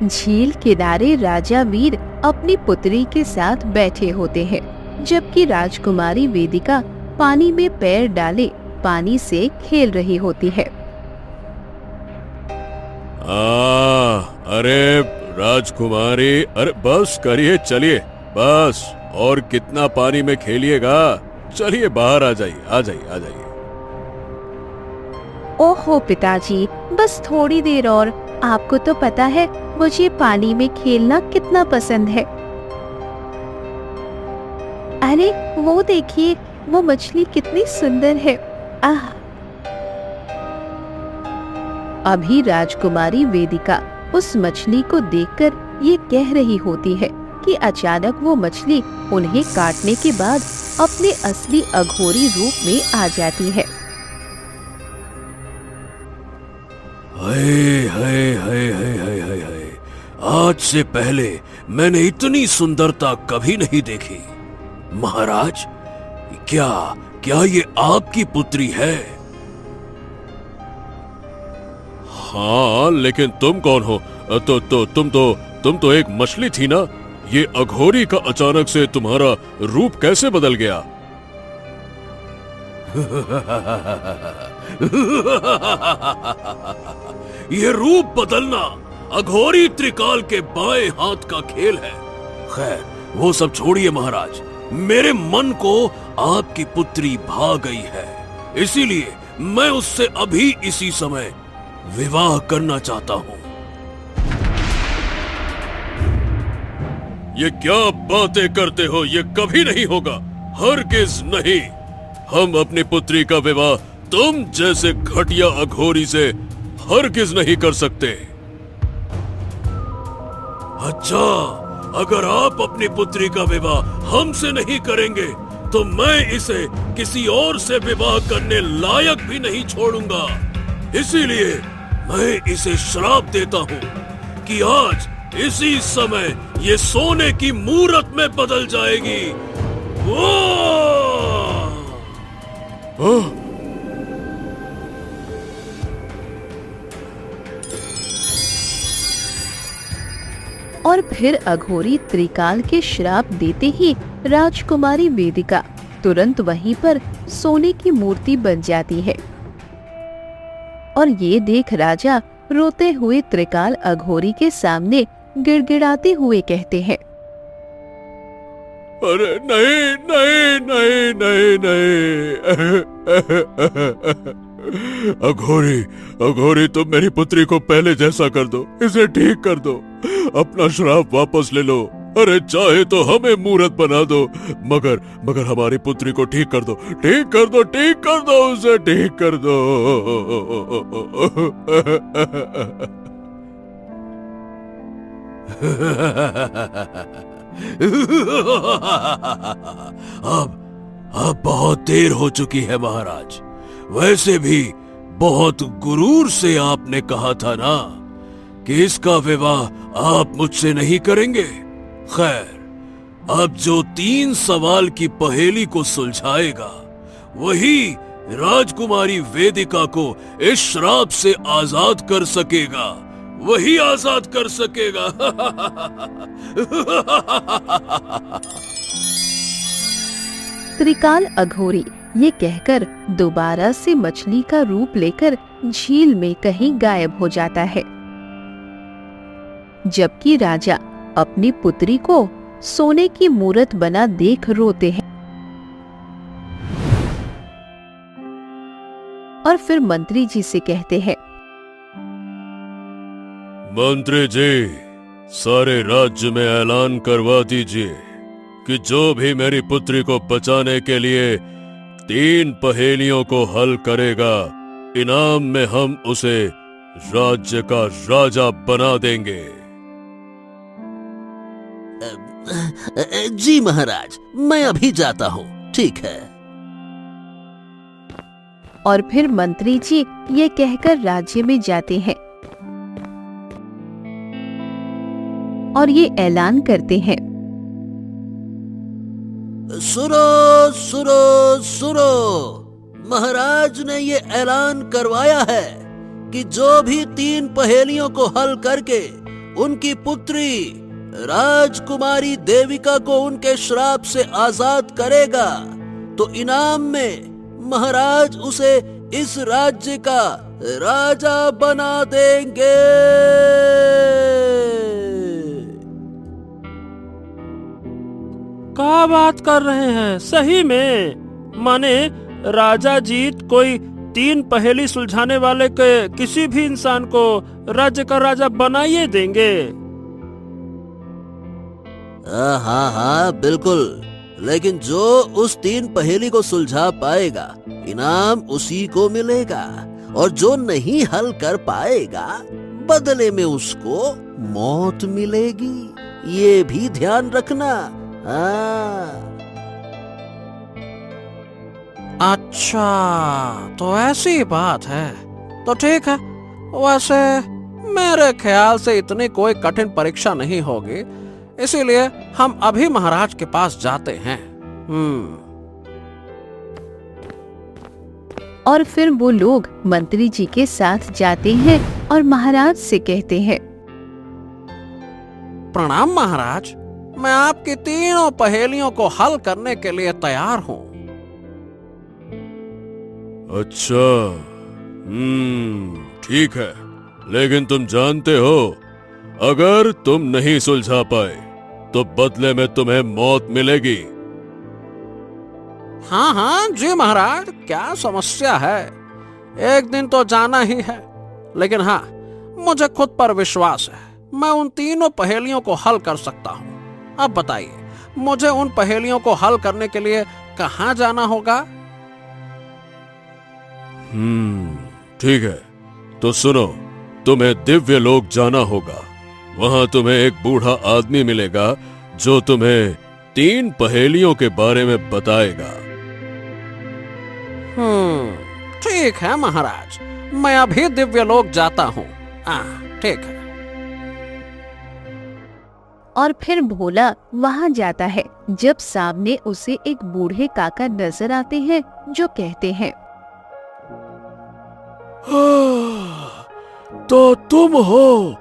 झील किनारे राजा वीर अपनी पुत्री के साथ बैठे होते हैं, जबकि राजकुमारी वेदिका पानी में पैर डाले पानी से खेल रही होती है। अरे राजकुमारी, अरे बस करिए, चलिए बस। और कितना पानी में खेलिएगा? चलिए बाहर आ जाइए, आ जाइए, आ जाइए। ओहो पिताजी, बस थोड़ी देर और। आपको तो पता है मुझे पानी में खेलना कितना पसंद है। अरे वो देखिए, वो मछली कितनी सुंदर है। आह! अभी राजकुमारी वेदिका उस मछली को देखकर ये कह रही होती है कि अचानक वो मछली उन्हें काटने के बाद अपने असली अघोरी रूप में आ जाती है। हाय हाय हाय हाय हाय हाय हाय, आज से पहले मैंने इतनी सुंदरता कभी नहीं देखी। महाराज, क्या क्या ये आपकी पुत्री है? हाँ, लेकिन तुम कौन हो? तुम तो एक मछली थी ना। ये अघोरी का अचानक से तुम्हारा रूप कैसे बदल गया? ये रूप बदलना अघोरी त्रिकाल के बाएं हाथ का खेल है। खैर, वो सब छोड़िए महाराज। मेरे मन को आपकी पुत्री भा गई है, इसीलिए मैं उससे अभी इसी समय विवाह करना चाहता हूं। ये क्या बातें करते हो? ये कभी नहीं होगा, हरगिज नहीं। हम अपनी पुत्री का विवाह तुम जैसे घटिया अघोरी से हरगिज नहीं कर सकते। अच्छा, अगर आप अपनी पुत्री का विवाह हमसे नहीं करेंगे तो मैं इसे किसी और से विवाह करने लायक भी नहीं छोड़ूंगा। इसीलिए मैं इसे श्राप देता हूं कि आज इसी समय ये सोने की मूरत में बदल जाएगी। और फिर अघोरी त्रिकाल के श्राप देते ही राजकुमारी वेदिका तुरंत वहीं पर सोने की मूर्ति बन जाती है। और ये देख राजा रोते हुए त्रिकाल अघोरी के सामने गिड़गिड़ाते हुए कहते हैं, अरे नहीं नहीं नहीं नहीं नहीं। अघोरी, अघोरी, तुम मेरी पुत्री को पहले जैसा कर दो, इसे ठीक कर दो, अपना श्राप वापस ले लो। अरे चाहे तो हमें मूर्त बना दो, मगर हमारी पुत्री को ठीक कर दो, ठीक कर दो, ठीक कर दो, उसे ठीक कर दो। अब बहुत देर हो चुकी है महाराज। वैसे भी बहुत गुरूर से आपने कहा था ना कि इसका विवाह आप मुझसे नहीं करेंगे। खैर, अब जो 3 सवाल की पहेली को सुलझाएगा वही राजकुमारी वेदिका को इस श्राप से आजाद कर सकेगा, वही आजाद कर सकेगा। त्रिकाल अघोरी ये कहकर दोबारा से मछली का रूप लेकर झील में कहीं गायब हो जाता है, जबकि राजा अपनी पुत्री को सोने की मूरत बना देख रोते हैं। और फिर मंत्री जी से कहते हैं, मंत्री जी, सारे राज्य में ऐलान करवा दीजिए कि जो भी मेरी पुत्री को बचाने के लिए 3 पहेलियों को हल करेगा, इनाम में हम उसे राज्य का राजा बना देंगे। जी महाराज, मैं अभी जाता हूँ। ठीक है। और फिर मंत्री जी ये कहकर राज्य में जाते हैं और ये ऐलान करते हैं, सुनो सुनो सुनो, महाराज ने ये ऐलान करवाया है कि जो भी 3 पहेलियों को हल करके उनकी पुत्री राजकुमारी देविका को उनके श्राप से आजाद करेगा तो इनाम में महाराज उसे इस राज्य का राजा बना देंगे। क्या बात कर रहे हैं? सही में? माने राजा जीत कोई 3 पहेली सुलझाने वाले के किसी भी इंसान को राज्य का राजा बनाइए देंगे? हाँ हाँ बिल्कुल, लेकिन जो उस 3 पहेली को सुलझा पाएगा इनाम उसी को मिलेगा, और जो नहीं हल कर पाएगा बदले में उसको मौत मिलेगी। ये भी ध्यान रखना। हाँ। अच्छा, तो ऐसी बात है तो ठीक है। वैसे मेरे ख्याल से इतनी कोई कठिन परीक्षा नहीं होगी, इसीलिए हम अभी महाराज के पास जाते हैं। और फिर वो लोग मंत्री जी के साथ जाते हैं और महाराज से कहते हैं, प्रणाम महाराज, मैं आपकी तीनों पहेलियों को हल करने के लिए तैयार हूँ। अच्छा, ठीक है, लेकिन तुम जानते हो अगर तुम नहीं सुलझा पाए तो बदले में तुम्हें मौत मिलेगी। हाँ हाँ जी महाराज, क्या समस्या है? एक दिन तो जाना ही है, लेकिन हाँ, मुझे खुद पर विश्वास है, मैं उन तीनों पहेलियों को हल कर सकता हूँ। अब बताइए, मुझे उन पहेलियों को हल करने के लिए कहाँ जाना होगा? ठीक है, तो सुनो, तुम्हें दिव्य लोक जाना होगा। वहां तुम्हें एक बूढ़ा आदमी मिलेगा जो तुम्हें 3 पहेलियों के बारे में बताएगा। ठीक है महाराज, मैं अभी दिव्य लोक जाता हूँ। ठीक है। और फिर भोला वहाँ जाता है। जब सामने उसे एक बूढ़े काका नजर आते हैं जो कहते हैं, तो तुम हो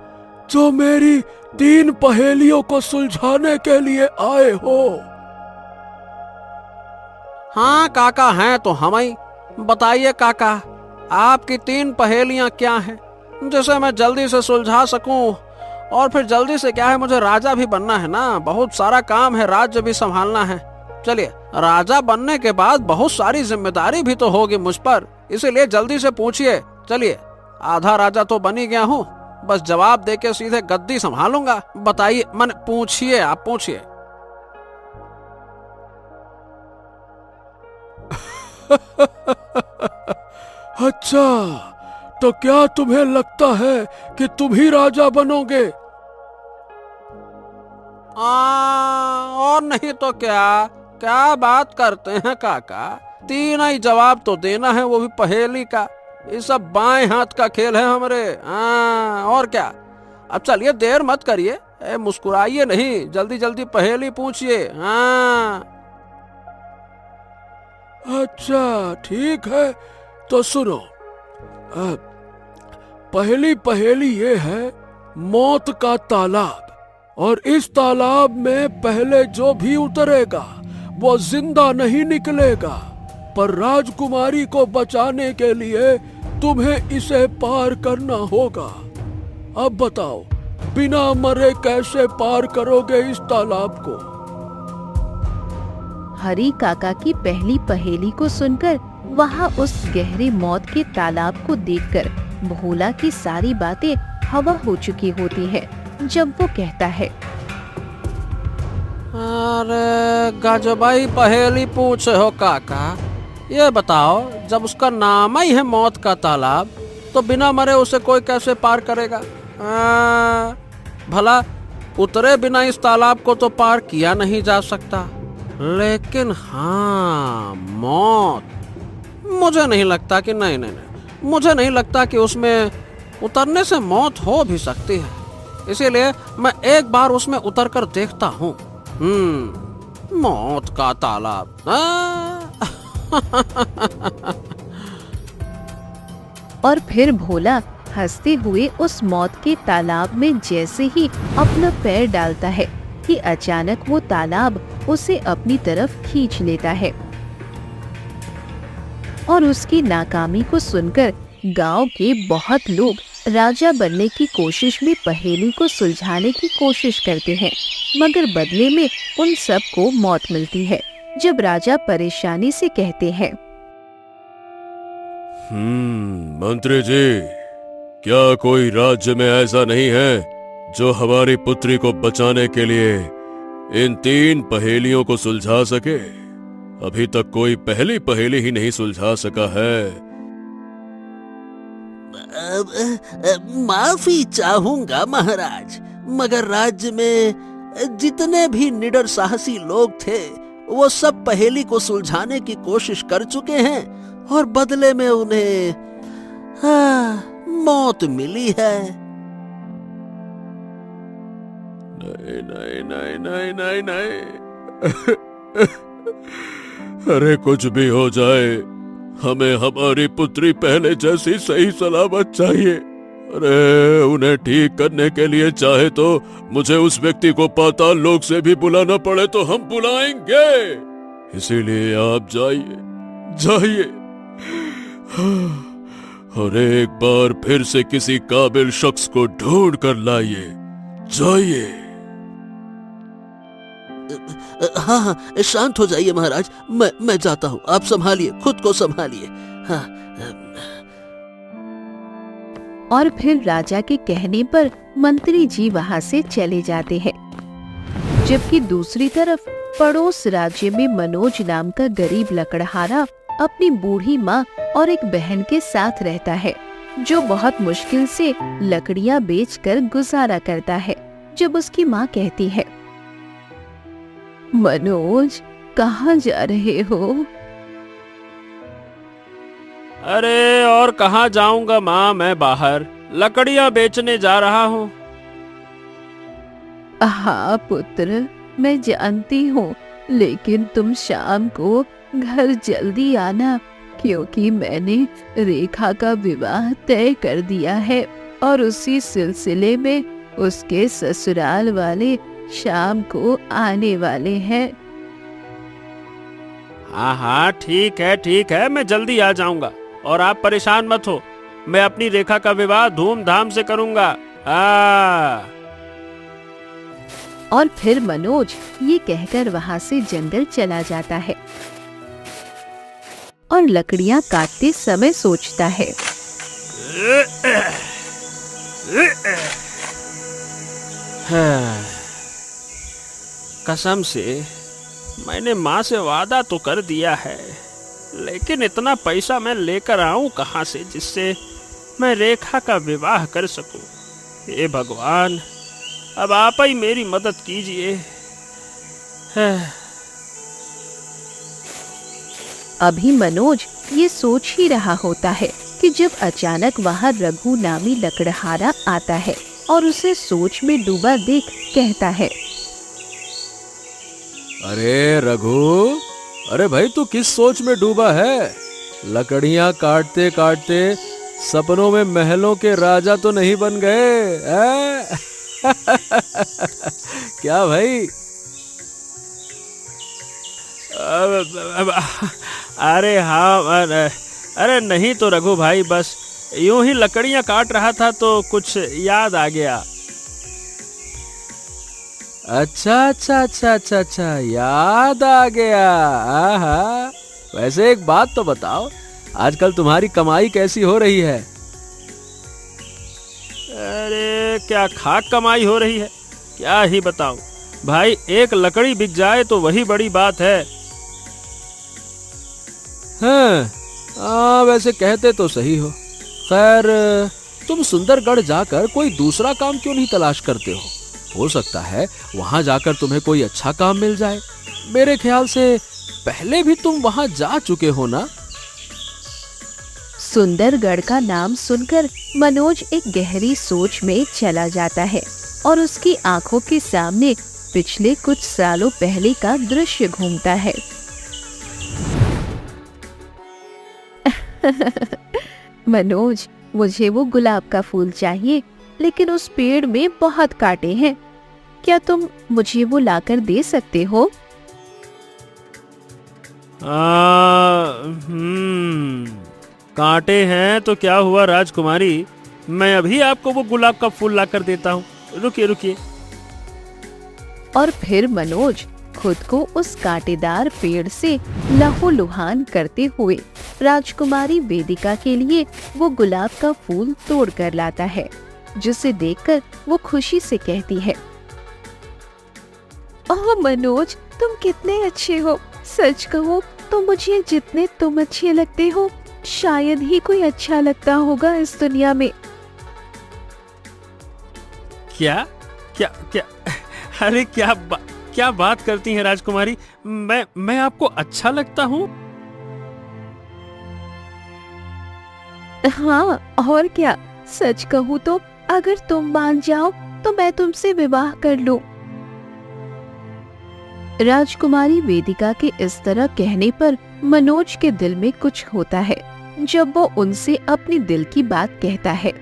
जो मेरी 3 पहेलियों को सुलझाने के लिए आए हो? हाँ काका, हैं तो हम ही। बताइए काका, आपकी 3 पहेलियां क्या हैं, जिसे मैं जल्दी से सुलझा सकूं? और फिर जल्दी से क्या है, मुझे राजा भी बनना है ना, बहुत सारा काम है, राज्य भी संभालना है। चलिए, राजा बनने के बाद बहुत सारी जिम्मेदारी भी तो होगी मुझ पर, इसीलिए जल्दी से पूछिए। चलिए, आधा राजा तो बन ही गया हूँ, बस जवाब देके सीधे गद्दी संभालूंगा। बताइए, मन पूछिए, आप पूछिए। अच्छा, तो क्या तुम्हें लगता है कि तुम ही राजा बनोगे? और नहीं तो क्या? क्या बात करते हैं काका, 3 ही जवाब तो देना है, वो भी पहेली का। ये सब बाएं हाथ का खेल है हमारे। और क्या? अब चलिए, देर मत करिए, मुस्कुराइए नहीं, जल्दी जल्दी पहेली पूछिए। अच्छा ठीक है, तो सुनो। पहली पहेली ये है, मौत का तालाब, और इस तालाब में पहले जो भी उतरेगा वो जिंदा नहीं निकलेगा, पर राजकुमारी को बचाने के लिए तुम्हें इसे पार करना होगा। अब बताओ, बिना मरे कैसे पार करोगे इस तालाब को? हरी काका की पहली पहेली को सुनकर वहाँ उस गहरे मौत के तालाब को देखकर भोला की सारी बातें हवा हो चुकी होती है। जब वो कहता है, अरे गजबाई पहेली पूछे हो काका, ये बताओ, जब उसका नाम ही है मौत का तालाब, तो बिना मरे उसे कोई कैसे पार करेगा? भला उतरे बिना इस तालाब को तो पार किया नहीं जा सकता, लेकिन हाँ, मौत, मुझे नहीं लगता कि नहीं, मुझे नहीं लगता कि उसमें उतरने से मौत हो भी सकती है। इसीलिए मैं एक बार उसमें उतर कर देखता हूँ। मौत का तालाब। और फिर भोला हंसते हुए उस मौत के तालाब में जैसे ही अपना पैर डालता है कि अचानक वो तालाब उसे अपनी तरफ खींच लेता है। और उसकी नाकामी को सुनकर गांव के बहुत लोग राजा बनने की कोशिश में पहेली को सुलझाने की कोशिश करते हैं, मगर बदले में उन सब को मौत मिलती है। जब राजा परेशानी से कहते हैं, मंत्री जी, क्या कोई राज्य में ऐसा नहीं है जो हमारी पुत्री को बचाने के लिए इन 3 पहेलियों को सुलझा सके? अभी तक कोई पहली पहेली ही नहीं सुलझा सका है। माफी चाहूंगा महाराज, मगर राज्य में जितने भी निडर साहसी लोग थे वो सब पहेली को सुलझाने की कोशिश कर चुके हैं और बदले में उन्हें मौत मिली है। नहीं नहीं नहीं नहीं नहीं नहीं अरे कुछ भी हो जाए, हमें हमारी पुत्री पहले जैसी सही सलामत चाहिए। अरे उन्हें ठीक करने के लिए चाहे तो मुझे उस व्यक्ति को पाताल लोक से भी बुलाना पड़े तो हम बुलाएंगे। इसीलिए आप जाइए जाइए और एक बार फिर से किसी काबिल शख्स को ढूंढ कर लाइए। जाइए। हाँ, शांत हो जाइए महाराज, मैं जाता हूँ, आप संभालिए, खुद को संभालिए। हाँ। और फिर राजा के कहने पर मंत्री जी वहाँ से चले जाते हैं। जबकि दूसरी तरफ पड़ोस राज्य में मनोज नाम का गरीब लकड़हारा अपनी बूढ़ी माँ और एक बहन के साथ रहता है, जो बहुत मुश्किल से लकड़ियाँ बेचकर गुजारा करता है। जब उसकी माँ कहती है, मनोज, कहाँ जा रहे हो? अरे और कहाँ जाऊंगा माँ, मैं बाहर लकड़ियाँ बेचने जा रहा हूँ। हाँ पुत्र, मैं जानती हूँ, लेकिन तुम शाम को घर जल्दी आना, क्योंकि मैंने रेखा का विवाह तय कर दिया है और उसी सिलसिले में उसके ससुराल वाले शाम को आने वाले हैं। हाँ हाँ ठीक है, मैं जल्दी आ जाऊंगा और आप परेशान मत हो, मैं अपनी रेखा का विवाह धूमधाम से करूंगा। और फिर मनोज ये कहकर वहाँ से जंगल चला जाता है और लकड़ियाँ काटते समय सोचता है, कसम से मैंने माँ से वादा तो कर दिया है, लेकिन इतना पैसा मैं लेकर आऊं कहाँ से जिससे मैं रेखा का विवाह कर सकूं। हे भगवान, अब आप ही मेरी मदद कीजिए। अभी मनोज ये सोच ही रहा होता है कि जब अचानक वहाँ रघु नामी लकड़हारा आता है और उसे सोच में डूबा देख कहता है, अरे रघु, अरे भाई तू किस सोच में डूबा है? लकड़ियां काटते काटते सपनों में महलों के राजा तो नहीं बन गए हैं? क्या भाई? अरे हाँ, अरे नहीं तो रघु भाई, बस यूं ही लकड़ियां काट रहा था तो कुछ याद आ गया। अच्छा, याद आ गया। आहा, वैसे एक बात तो बताओ, आजकल तुम्हारी कमाई कैसी हो रही है? अरे क्या खाक कमाई हो रही है, क्या ही बताऊं भाई, एक लकड़ी बिक जाए तो वही बड़ी बात है। हाँ, वैसे कहते तो सही हो। खैर, तुम सुंदरगढ़ जाकर कोई दूसरा काम क्यों नहीं तलाश करते हो सकता है वहां जाकर तुम्हें कोई अच्छा काम मिल जाए। मेरे ख्याल से पहले भी तुम वहां जा चुके हो ना? सुंदरगढ़ का नाम सुनकर मनोज एक गहरी सोच में चला जाता है और उसकी आंखों के सामने पिछले कुछ सालों पहले का दृश्य घूमता है। मनोज, मुझे वो गुलाब का फूल चाहिए, लेकिन उस पेड़ में बहुत कांटे हैं। क्या तुम मुझे वो लाकर दे सकते हो? कांटे हैं तो क्या हुआ राजकुमारी, मैं अभी आपको वो गुलाब का फूल लाकर देता हूँ। रुकिए रुकिए। और फिर मनोज खुद को उस कांटेदार पेड़ से लहूलुहान करते हुए राजकुमारी वेदिका के लिए वो गुलाब का फूल तोड़ कर लाता है, जिसे देखकर वो खुशी से कहती है, ओह मनोज, तुम कितने अच्छे हो। सच कहो तो मुझे जितने तुम अच्छे लगते हो, शायद ही कोई अच्छा लगता होगा इस दुनिया में। क्या क्या क्या अरे क्या बात करती हैं राजकुमारी, मैं आपको अच्छा लगता हूँ? हाँ और क्या, सच कहूँ तो अगर तुम मान जाओ तो मैं तुमसे विवाह कर लूं। राजकुमारी वेदिका के इस तरह कहने पर मनोज के दिल में कुछ होता है जब वो उनसे अपनी दिल की बात कहता है।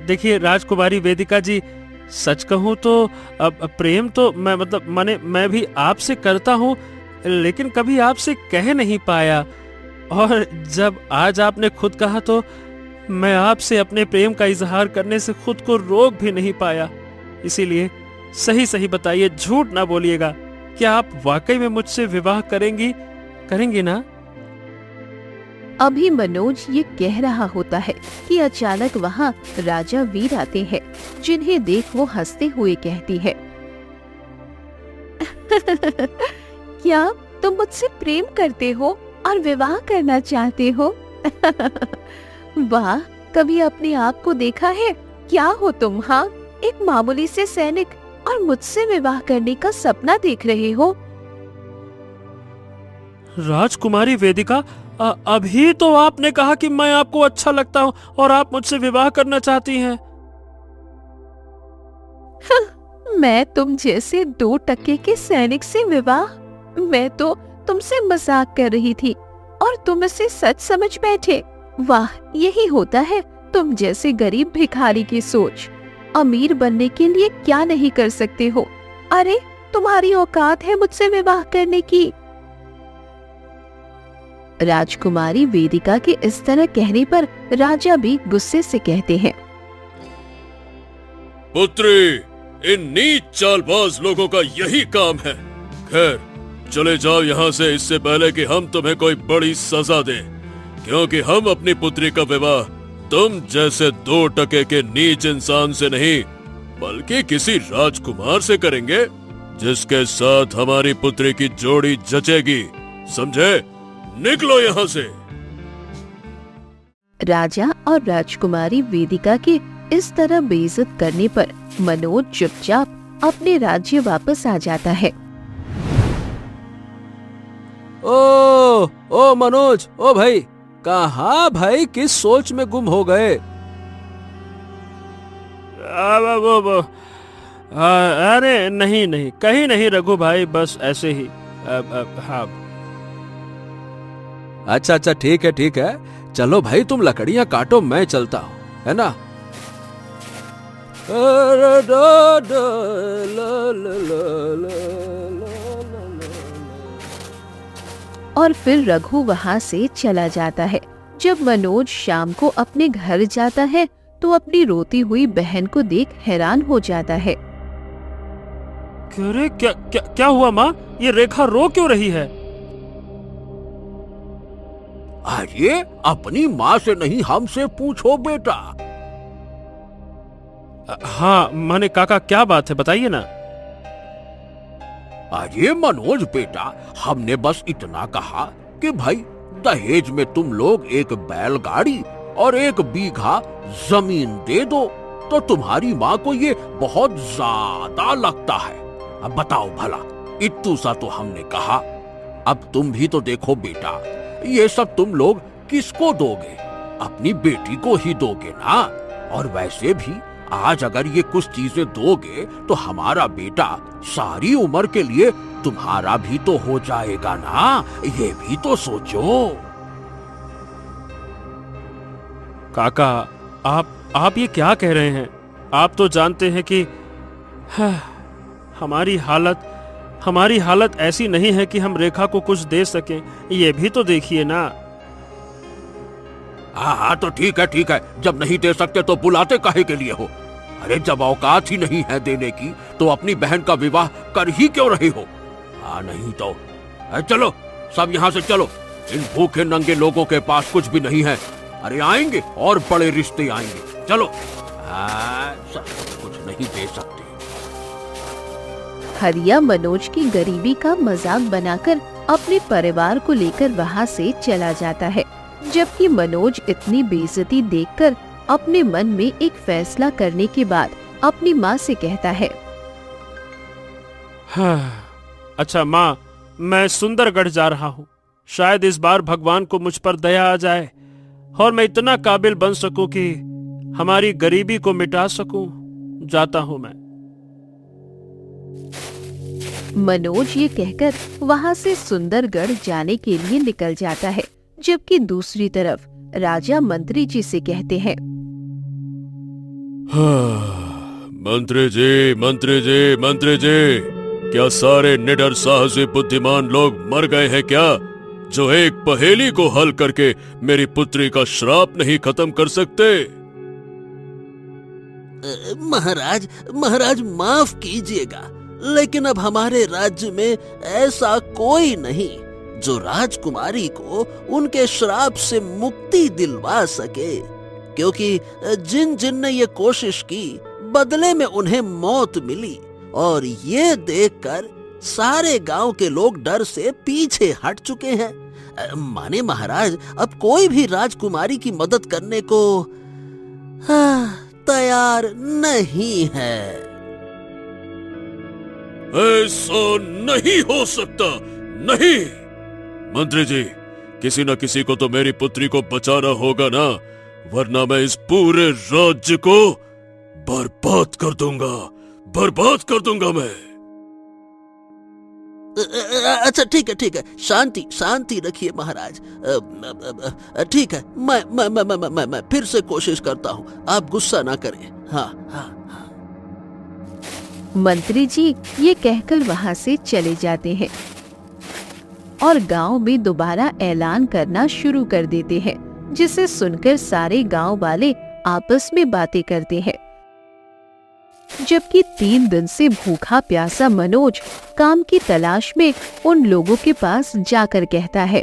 देखिए राजकुमारी वेदिका जी, सच कहूँ तो प्रेम तो मैं भी आपसे करता हूँ, लेकिन कभी आपसे कह नहीं पाया। और जब आज आपने खुद कहा तो मैं आपसे अपने प्रेम का इजहार करने से खुद को रोक भी नहीं पाया। इसीलिए सही सही बताइए, झूठ ना बोलिएगा, क्या आप वाकई में मुझसे विवाह करेंगी ना? अभी मनोज ये कह रहा होता है कि अचानक वहाँ राजा वीर आते हैं, जिन्हें देख वो हंसते हुए कहती है, क्या तुम मुझसे प्रेम करते हो और विवाह करना चाहते हो? वाह, कभी अपने आप को देखा है? क्या हो तुम? हाँ, एक मामूली से सैनिक और मुझसे विवाह करने का सपना देख रहे हो? राजकुमारी वेदिका, अभी तो आपने कहा कि मैं आपको अच्छा लगता हूँ और आप मुझसे विवाह करना चाहती हैं। मैं तुम जैसे 2 टके के सैनिक से विवाह? मैं तो तुमसे मजाक कर रही थी और तुम इसे सच समझ बैठे। वाह, यही होता है तुम जैसे गरीब भिखारी की सोच। अमीर बनने के लिए क्या नहीं कर सकते हो। अरे तुम्हारी औकात है मुझसे विवाह करने की। राजकुमारी वेदिका के इस तरह कहने पर राजा भी गुस्से से कहते हैं, पुत्री, इन नीच चालबाज लोगों का यही काम है। खैर, चले जाओ यहाँ से, इससे पहले कि हम तुम्हें कोई बड़ी सजा दें, क्योंकि हम अपनी पुत्री का विवाह तुम जैसे 2 टके के नीच इंसान से नहीं, बल्कि किसी राजकुमार से करेंगे, जिसके साथ हमारी पुत्री की जोड़ी जचेगी। समझे? निकलो यहाँ से। राजा और राजकुमारी वेदिका के इस तरह बेइज्जत करने पर मनोज चुपचाप अपने राज्य वापस आ जाता है। ओ मनोज, ओ भाई, कहाँ भाई, किस सोच में गुम हो गए? अरे नहीं, कहीं नहीं रघु भाई, बस ऐसे ही। हाँ, अच्छा, ठीक है, चलो भाई, तुम लकड़ियां काटो, मैं चलता हूँ, है ना? और फिर रघु वहाँ से चला जाता है। जब मनोज शाम को अपने घर जाता है तो अपनी रोती हुई बहन को देख हैरान हो जाता है। अरे क्या हुआ माँ? ये रेखा रो क्यों रही है? अरे अपनी माँ से नहीं, हमसे पूछो बेटा। हाँ माने काका, क्या बात है, बताइए ना। अरे मनोज बेटा, हमने बस इतना कहा कि भाई दहेज में तुम लोग एक बैलगाड़ी और 1 बीघा जमीन दे दो, तो तुम्हारी माँ को ये बहुत ज्यादा लगता है। अब बताओ भला, इत्तू सा तो हमने कहा। अब तुम भी तो देखो बेटा, ये सब तुम लोग किसको दोगे? अपनी बेटी को ही दोगे ना। और वैसे भी आज अगर ये कुछ चीजें दोगे तो हमारा बेटा सारी उम्र के लिए तुम्हारा भी तो हो जाएगा ना, ये भी तो सोचो। काका, आप ये क्या कह रहे हैं? आप तो जानते हैं कि हमारी हालत ऐसी नहीं है कि हम रेखा को कुछ दे सकें। ये भी तो देखिए ना। हाँ तो ठीक है, जब नहीं दे सकते तो बुलाते काहे के लिए हो? अरे जब औकात ही नहीं है देने की तो अपनी बहन का विवाह कर ही क्यों रहे हो? नहीं तो चलो सब यहाँ से चलो, इन भूखे नंगे लोगों के पास कुछ भी नहीं है। अरे आएंगे और बड़े रिश्ते आएंगे, चलो। कुछ नहीं दे सकते। हरिया मनोज की गरीबी का मजाक बनाकर अपने परिवार को लेकर वहाँ से चला जाता है, जबकि मनोज इतनी बेइज्जती देखकर अपने मन में एक फैसला करने के बाद अपनी माँ से कहता है, अच्छा माँ, मैं सुंदरगढ़ जा रहा हूँ। शायद इस बार भगवान को मुझ पर दया आ जाए और मैं इतना काबिल बन सकूं कि हमारी गरीबी को मिटा सकूं। जाता हूँ मैं। मनोज ये कहकर वहाँ से सुंदरगढ़ जाने के लिए निकल जाता है, जबकि दूसरी तरफ राजा मंत्री जी से कहते हैं, मंत्री जी, क्या सारे निडर साहसी बुद्धिमान लोग मर गए हैं क्या, जो एक पहेली को हल करके मेरी पुत्री का श्राप नहीं खत्म कर सकते? महाराज माफ कीजिएगा, लेकिन अब हमारे राज्य में ऐसा कोई नहीं जो राजकुमारी को उनके श्राप से मुक्ति दिलवा सके, क्योंकि जिन जिन ने ये कोशिश की बदले में उन्हें मौत मिली, और ये देखकर सारे गांव के लोग डर से पीछे हट चुके हैं। माने महाराज, अब कोई भी राजकुमारी की मदद करने को तैयार नहीं है। ऐसा नहीं हो सकता, नहीं। मंत्री जी, किसी न किसी को तो मेरी पुत्री को बचाना होगा ना, वरना मैं इस पूरे राज्य को बर्बाद कर दूंगा मैं। अच्छा ठीक है, शांति रखिए महाराज। ठीक है, मैं फिर से कोशिश करता हूँ, आप गुस्सा ना करें। हाँ। मंत्री जी ये कहकर वहाँ से चले जाते हैं और गांव में दोबारा ऐलान करना शुरू कर देते हैं, जिसे सुनकर सारे गांव वाले आपस में बातें करते हैं। जबकि 3 दिन से भूखा प्यासा मनोज काम की तलाश में उन लोगों के पास जाकर कहता है,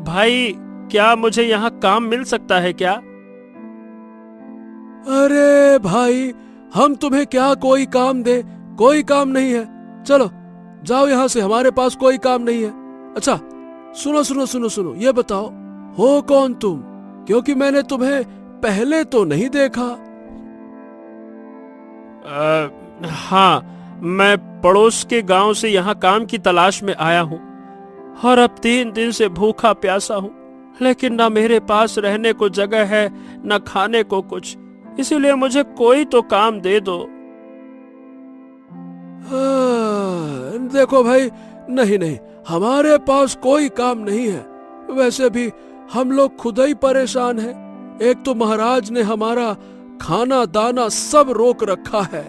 भाई, क्या मुझे यहाँ काम मिल सकता है क्या? अरे भाई, हम तुम्हें क्या कोई काम दे? कोई काम नहीं है, चलो जाओ यहाँ से, हमारे पास कोई काम नहीं है। अच्छा सुनो, ये बताओ हो कौन तुम, क्योंकि मैंने तुम्हें पहले तो नहीं देखा। हाँ, मैं पड़ोस के गांव से यहाँ काम की तलाश में आया हूँ और अब 3 दिन से भूखा प्यासा हूँ, लेकिन ना मेरे पास रहने को जगह है, ना खाने को कुछ, इसीलिए मुझे कोई तो काम दे दो। देखो भाई, नहीं, हमारे पास कोई काम नहीं है। वैसे भी हम लोग खुद ही परेशान हैं। एक तो महाराज ने हमारा खाना दाना सब रोक रखा है,